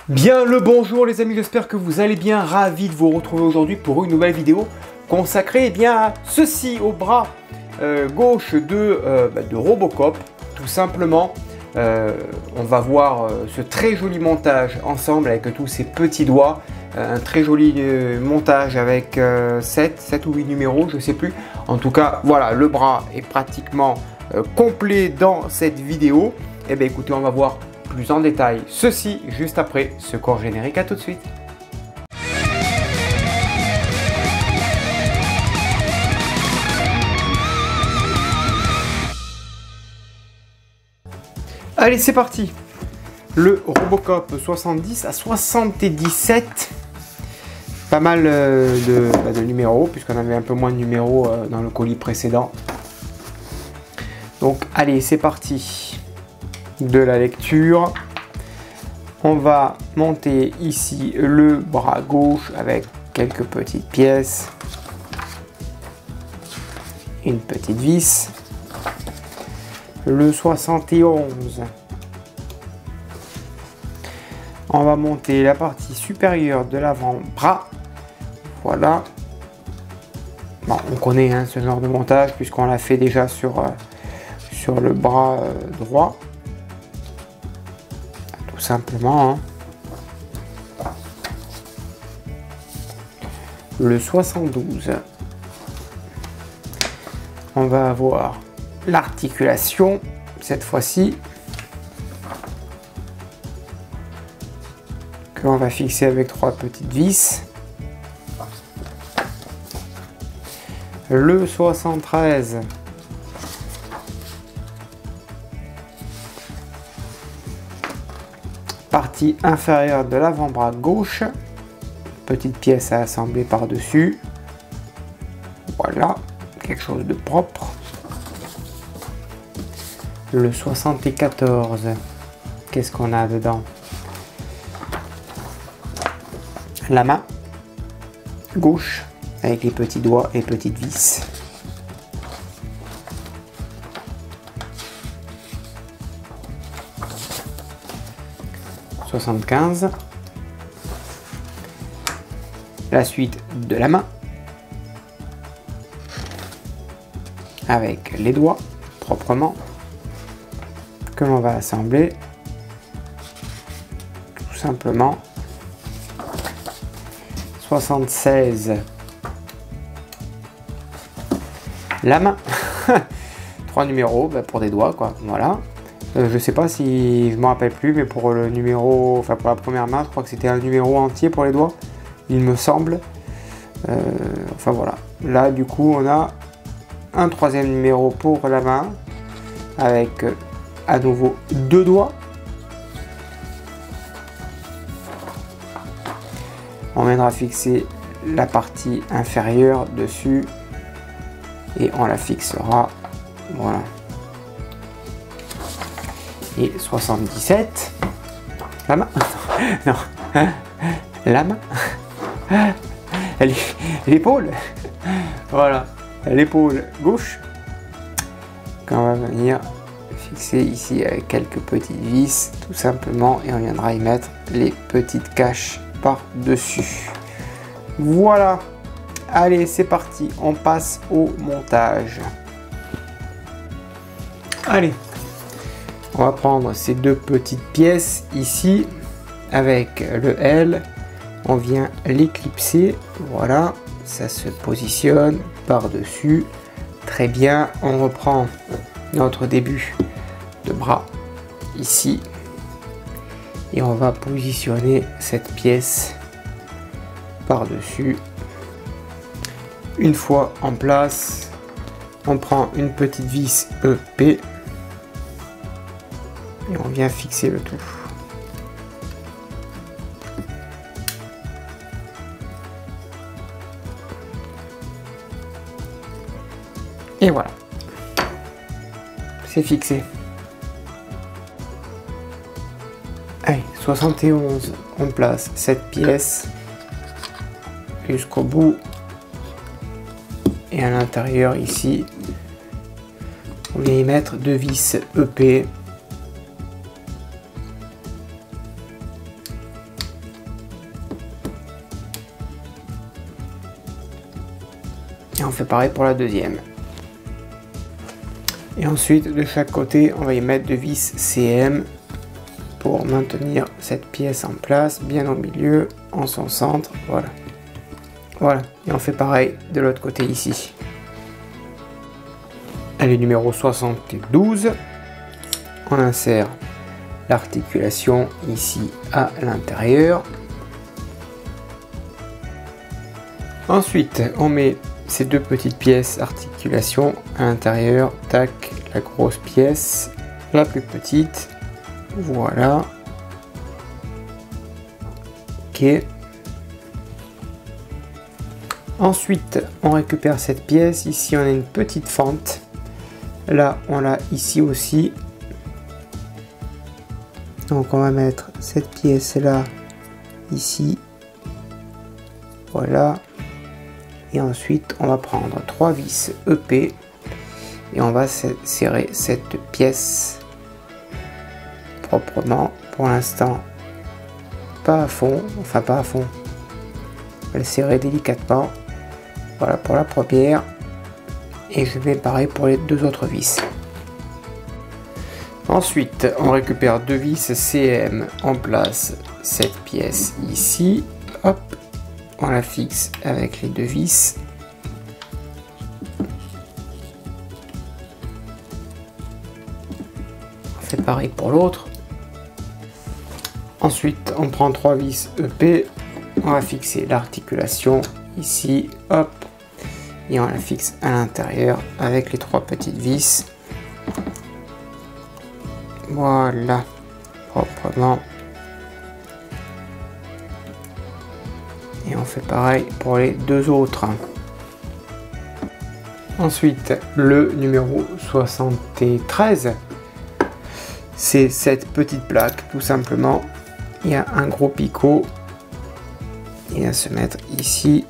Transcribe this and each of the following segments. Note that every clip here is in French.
Bien le bonjour les amis, j'espère que vous allez bien, ravi de vous retrouver aujourd'hui pour une nouvelle vidéo consacrée à ceci, au bras gauche de Robocop, tout simplement. On va voir ce très joli montage ensemble avec tous ces petits doigts, un très joli montage avec 7 ou 8 numéros, je sais plus. En tout cas, voilà, le bras est pratiquement complet dans cette vidéo. Et bien écoutez, on va voir plus en détail ceci juste après ce corps générique. À tout de suite. Allez, c'est parti. Le Robocop 70 à 77. Pas mal de numéros, puisqu'on avait un peu moins de numéros dans le colis précédent. Donc allez, c'est parti. De la lecture. On va monter ici le bras gauche avec quelques petites pièces. Une petite vis. Le 71. On va monter la partie supérieure de l'avant-bras. Voilà. Bon, on connaît ce genre de montage puisqu'on l'a fait déjà sur le bras droit. Tout simplement. Le 72. On va avoir l'articulation cette fois-ci. Que l'on va fixer avec 3 petites vis. Le 73. Partie inférieure de l'avant-bras gauche. Petite pièce à assembler par-dessus. Voilà, quelque chose de propre. Le 74. Qu'est-ce qu'on a dedans? La main gauche avec les petits doigts et petites vis. « 75 » La suite de la main avec les doigts proprement que l'on va assembler tout simplement. 76 la main. 3 numéros pour des doigts quoi, voilà. Je sais pas si je me rappelle plus, mais pour le numéro, enfin pour la première main, je crois que c'était un numéro entier pour les doigts, il me semble. Enfin voilà, là du coup on a un 3e numéro pour la main avec à nouveau 2 doigts. On viendra fixer la partie inférieure dessus et on la fixera, voilà. Et 77 la main. Non, la main, l'épaule, voilà, l'épaule gauche qu'on va venir fixer ici avec quelques petites vis tout simplement, et on viendra y mettre les petites caches par-dessus. Voilà, allez, c'est parti, on passe au montage. Allez, on va prendre ces 2 petites pièces ici avec le L, on vient l'éclipser, voilà, ça se positionne par-dessus, très bien. On reprend notre début de bras ici et on va positionner cette pièce par-dessus. Une fois en place, on prend une petite vis EP et on vient fixer le tout. Et voilà, c'est fixé. Allez, 71, on place cette pièce jusqu'au bout. Et à l'intérieur ici, on vient y mettre 2 vis EP Et on fait pareil pour la deuxième. Et ensuite, de chaque côté, on va y mettre 2 vis CM pour maintenir cette pièce en place, bien au milieu, en son centre. Voilà. Voilà. Et on fait pareil de l'autre côté ici. Elle est numéro 72. On insère l'articulation ici à l'intérieur. Ensuite, on met ces 2 petites pièces articulation à l'intérieur. Tac, la grosse pièce, la plus petite. Voilà. Ok. Ensuite, on récupère cette pièce. Ici, on a une petite fente. Là, on l'a ici aussi. Donc, on va mettre cette pièce-là ici. Voilà. Et ensuite, on va prendre 3 vis EP. Et on va serrer cette pièce proprement. Pour l'instant, pas à fond. Enfin, pas à fond. On va le serrer délicatement. Voilà pour la première. Et je vais pareil pour les 2 autres vis. Ensuite, on récupère 2 vis CM. On place cette pièce ici. Hop. On la fixe avec les 2 vis. On fait pareil pour l'autre. Ensuite, on prend 3 vis EP. On va fixer l'articulation ici. Hop. Et on la fixe à l'intérieur avec les 3 petites vis. Voilà. Proprement. Et on fait pareil pour les 2 autres. Ensuite, le numéro 73, c'est cette petite plaque, tout simplement. Il y a un gros picot. Il va se mettre ici.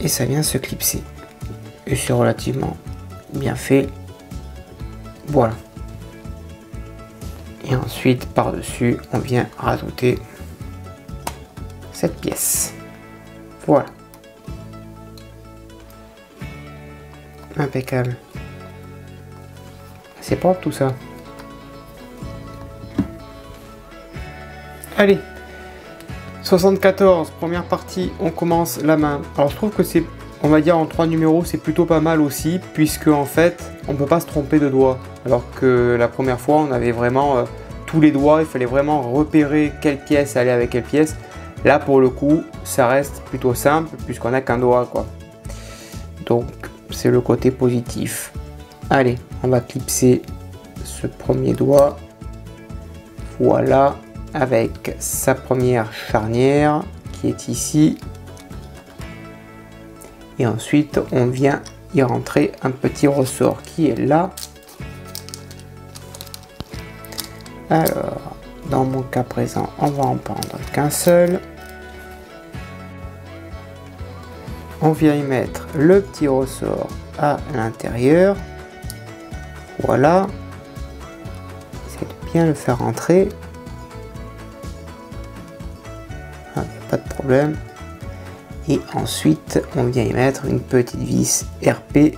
Et ça vient se clipser. Et c'est relativement bien fait. Voilà. Et ensuite, par-dessus, on vient rajouter cette pièce. Voilà. Impeccable. C'est propre tout ça. Allez. 74, première partie, on commence la main. Alors je trouve que c'est, on va dire en 3 numéros, c'est plutôt pas mal aussi, puisque en fait, on peut pas se tromper de doigts. Alors que la première fois, on avait vraiment tous les doigts, il fallait vraiment repérer quelle pièce allait avec quelle pièce. Là, pour le coup, ça reste plutôt simple, puisqu'on a qu'un doigt, quoi. Donc, c'est le côté positif. Allez, on va clipser ce premier doigt. Voilà. Avec sa première charnière qui est ici. Et ensuite, on vient y rentrer un petit ressort qui est là. Alors, dans mon cas présent, on va en prendre qu'un seul. On vient y mettre le petit ressort à l'intérieur. Voilà. Essayez de bien le faire rentrer. Pas de problème. Et ensuite, on vient y mettre une petite vis RP.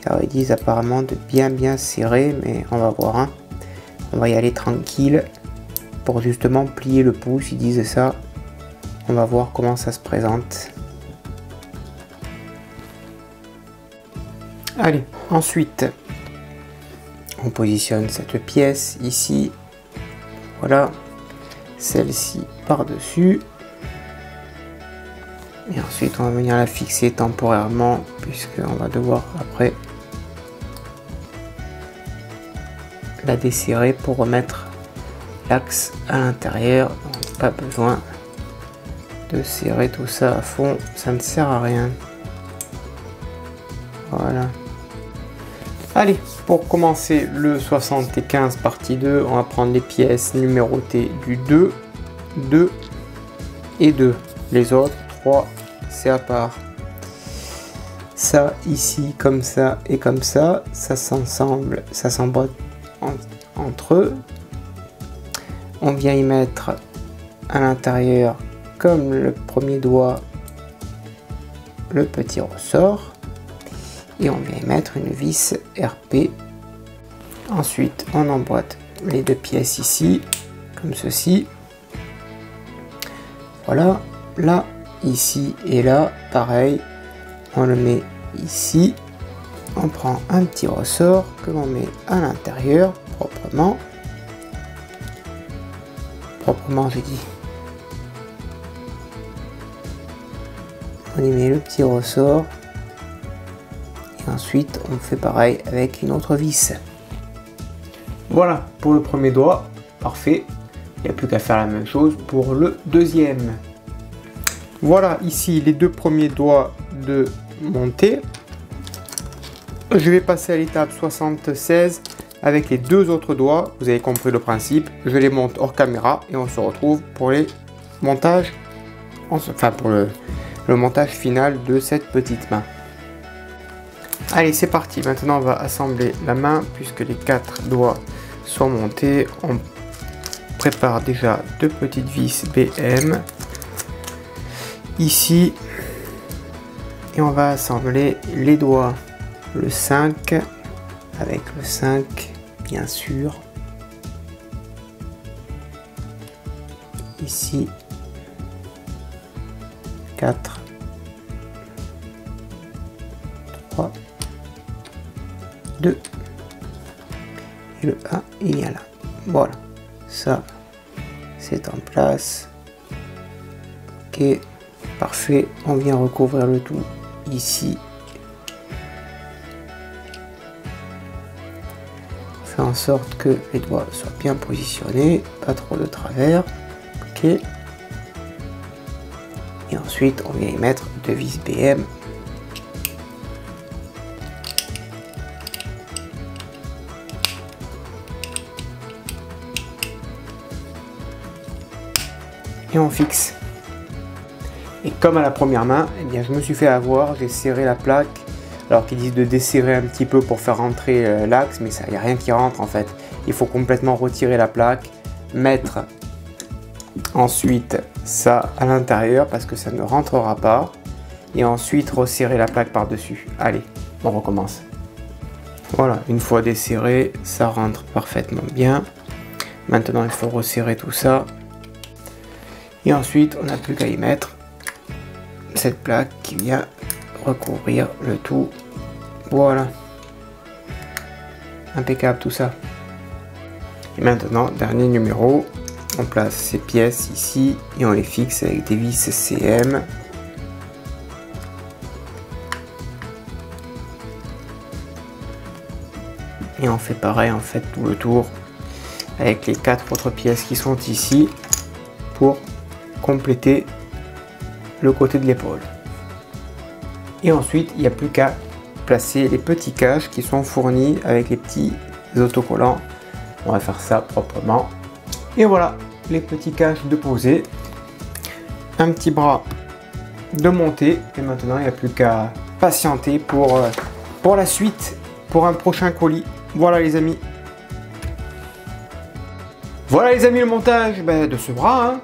Alors, ils disent apparemment de bien serrer, mais on va voir. Hein. On va y aller tranquille pour justement plier le pouce. Ils disent ça. On va voir comment ça se présente. Allez, ensuite, on positionne cette pièce ici. Voilà. Celle-ci par-dessus. Et ensuite, on va venir la fixer temporairement, puisqu'on va devoir après la desserrer pour remettre l'axe à l'intérieur. Pas besoin de serrer tout ça à fond, ça ne sert à rien. Voilà. Allez, pour commencer le 75 partie 2, on va prendre les pièces numérotées du 2, 2 et 2. Les autres 3, c'est à part. Ça ici comme ça et comme ça s'ensemble, ça s'emboîte entre eux. On vient y mettre à l'intérieur, comme le premier doigt, le petit ressort et on vient y mettre une vis RP. Ensuite on emboîte les deux pièces ici comme ceci. Voilà, là, ici et là, pareil, on le met ici. On prend un petit ressort que l'on met à l'intérieur proprement. Proprement, j'ai dit. On y met le petit ressort. Et ensuite, on fait pareil avec une autre vis. Voilà pour le premier doigt, parfait. Il n'y a plus qu'à faire la même chose pour le deuxième. Voilà ici les deux premiers doigts de montée. Je vais passer à l'étape 76 avec les deux autres doigts. Vous avez compris le principe. Je les monte hors caméra et on se retrouve pour les montages, enfin pour le montage final de cette petite main. Allez, c'est parti. Maintenant, on va assembler la main puisque les quatre doigts sont montés. On prépare déjà deux petites vis BM ici et on va assembler les doigts, le 5 avec le 5 bien sûr, ici 4, 3, 2 et le 1 il y a là. Voilà, ça c'est en place. Ok, parfait. On vient recouvrir le tout ici. On fait en sorte que les doigts soient bien positionnés, pas trop de travers. Ok. Et ensuite, on vient y mettre deux vis BM. Et on fixe. Et comme à la première main, eh bien, je me suis fait avoir, j'ai serré la plaque, alors qu'ils disent de desserrer un petit peu pour faire rentrer l'axe, mais il n'y a rien qui rentre en fait. Il faut complètement retirer la plaque, mettre ensuite ça à l'intérieur parce que ça ne rentrera pas, et ensuite resserrer la plaque par-dessus. Allez, on recommence. Voilà, une fois desserré, ça rentre parfaitement bien. Maintenant, il faut resserrer tout ça. Et ensuite, on n'a plus qu'à y mettre cette plaque qui vient recouvrir le tout. Voilà. Impeccable tout ça. Et maintenant, dernier numéro, on place ces pièces ici et on les fixe avec des vis CM. Et on fait pareil en fait tout le tour avec les quatre autres pièces qui sont ici pour compléter le côté de l'épaule. Et ensuite, il n'y a plus qu'à placer les petits caches qui sont fournis avec les petits autocollants. On va faire ça proprement. Et voilà, les petits caches de poser. Un petit bras de montée. Et maintenant, il n'y a plus qu'à patienter pour la suite, pour un prochain colis. Voilà les amis. Voilà les amis, le montage de ce bras hein,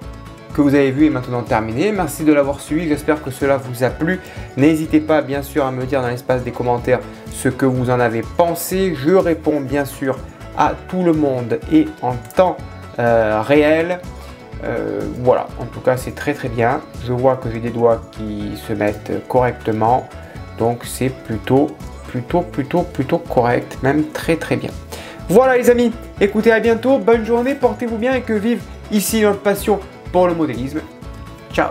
que vous avez vu est maintenant terminé. Merci de l'avoir suivi, j'espère que cela vous a plu. N'hésitez pas bien sûr à me dire dans l'espace des commentaires ce que vous en avez pensé. Je réponds bien sûr à tout le monde et en temps réel. Voilà, en tout cas c'est très bien. Je vois que j'ai des doigts qui se mettent correctement, donc c'est plutôt correct, même très bien. Voilà les amis, écoutez, à bientôt, bonne journée, portez-vous bien et que vive ici notre passion pour le modélisme. Ciao.